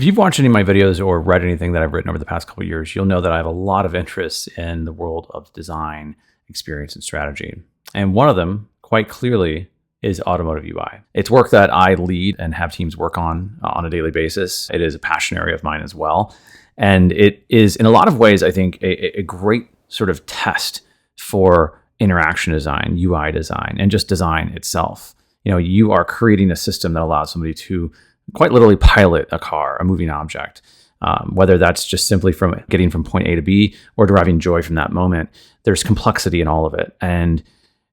If you've watched any of my videos or read anything that I've written over the past couple of years, you'll know that I have a lot of interest in the world of design, experience, and strategy. And one of them, quite clearly, is automotive UI. It's work that I lead and have teams work on a daily basis. It is a passion area of mine as well. And it is, in a lot of ways, I think, a great sort of test for interaction design, UI design, and just design itself. You know, you are creating a system that allows somebody to quite literally pilot a car, a moving object, whether that's just simply from getting from point A to B or deriving joy from that moment. There's complexity in all of it. And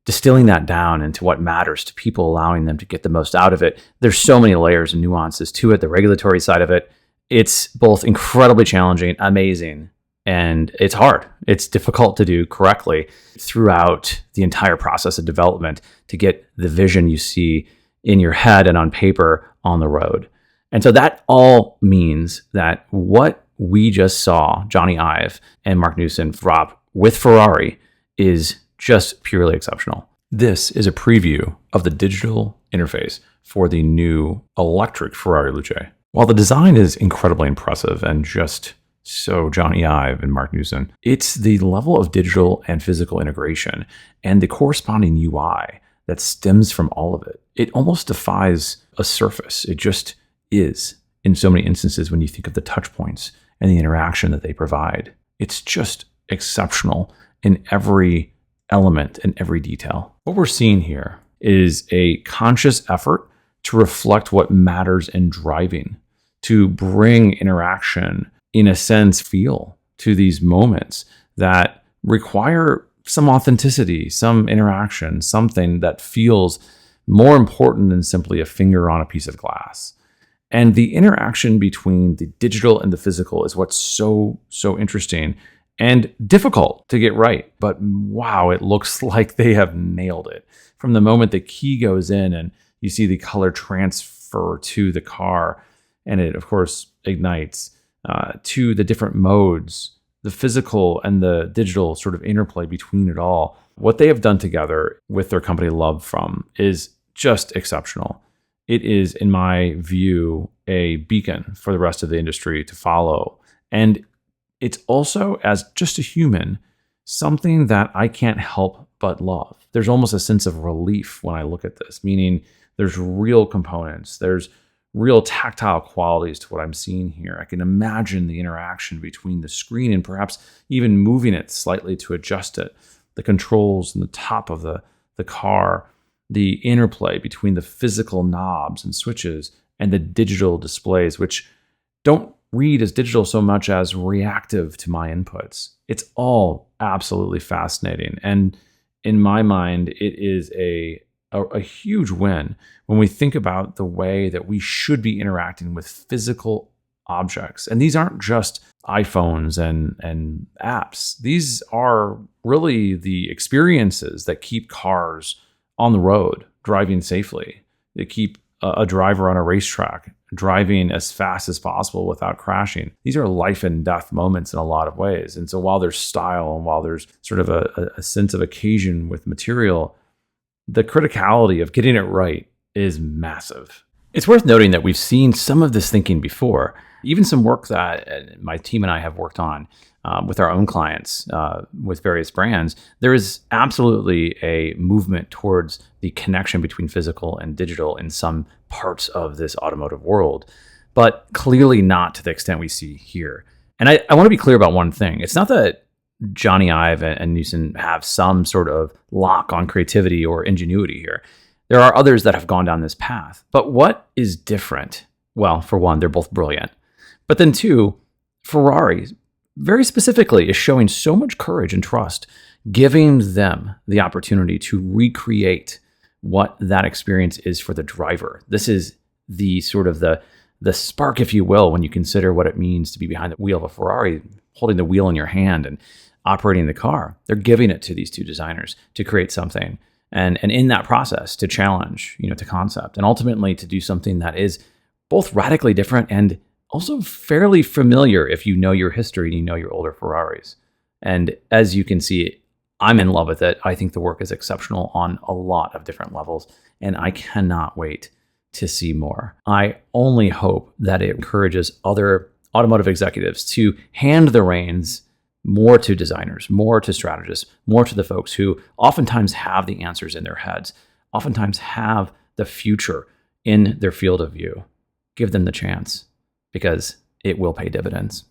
distilling that down into what matters to people, allowing them to get the most out of it. There's so many layers and nuances to it, the regulatory side of it. It's both incredibly challenging, amazing, and it's hard. It's difficult to do correctly throughout the entire process of development to get the vision you see in your head and on paper on the road. And so that all means that what we just saw Jony Ive and Mark Newson drop with Ferrari is just purely exceptional. This is a preview of the digital interface for the new electric Ferrari Luce. While the design is incredibly impressive and just so Jony Ive and Mark Newson, it's the level of digital and physical integration and the corresponding UI that stems from all of it. It almost defies a surface. It just is in so many instances when you think of the touch points and the interaction that they provide. It's just exceptional in every element and every detail. What we're seeing here is a conscious effort to reflect what matters in driving, to bring interaction, in a sense, feel to these moments that require some authenticity, some interaction, something that feels more important than simply a finger on a piece of glass. And the interaction between the digital and the physical is what's so interesting and difficult to get right. But wow, it looks like they have nailed it. From the moment the key goes in and you see the color transfer to the car, and it, of course, ignites, to the different modes, the physical and the digital sort of interplay between it all. What they have done together with their company Love From is just exceptional. It is, in my view, a beacon for the rest of the industry to follow. And it's also, as just a human, something that I can't help but love. There's almost a sense of relief when I look at this, meaning there's real components, there's real tactile qualities to what I'm seeing here. I can imagine the interaction between the screen and perhaps even moving it slightly to adjust it, the controls in the top of the car, the interplay between the physical knobs and switches and the digital displays, which don't read as digital so much as reactive to my inputs. It's all absolutely fascinating. And in my mind, it is a huge win when we think about the way that we should be interacting with physical objects. And these aren't just iPhones and apps. These are really the experiences that keep cars on the road, driving safely. They keep a driver on a racetrack driving as fast as possible without crashing. These are life and death moments in a lot of ways. And so while there's style and while there's sort of a sense of occasion with material, the criticality of getting it right is massive. It's worth noting that we've seen some of this thinking before, even some work that my team and I have worked on with our own clients, with various brands. There is absolutely a movement towards the connection between physical and digital in some parts of this automotive world, but clearly not to the extent we see here. And I want to be clear about one thing. It's not that Jony Ive and Newson have some sort of lock on creativity or ingenuity here. There are others that have gone down this path. But what is different? Well, for one, they're both brilliant. But then two, Ferrari very specifically is showing so much courage and trust, giving them the opportunity to recreate what that experience is for the driver. This is the sort of the spark, if you will, when you consider what it means to be behind the wheel of a Ferrari, holding the wheel in your hand and operating the car. They're giving it to these two designers to create something. And in that process, to challenge, to concept, and ultimately to do something that is both radically different and also fairly familiar if you know your history and you know your older Ferraris. And as you can see, I'm in love with it. I think the work is exceptional on a lot of different levels, and I cannot wait to see more. I only hope that it encourages other automotive executives to hand the reins more to designers, more to strategists, more to the folks who oftentimes have the answers in their heads, oftentimes have the future in their field of view. Give them the chance, because it will pay dividends.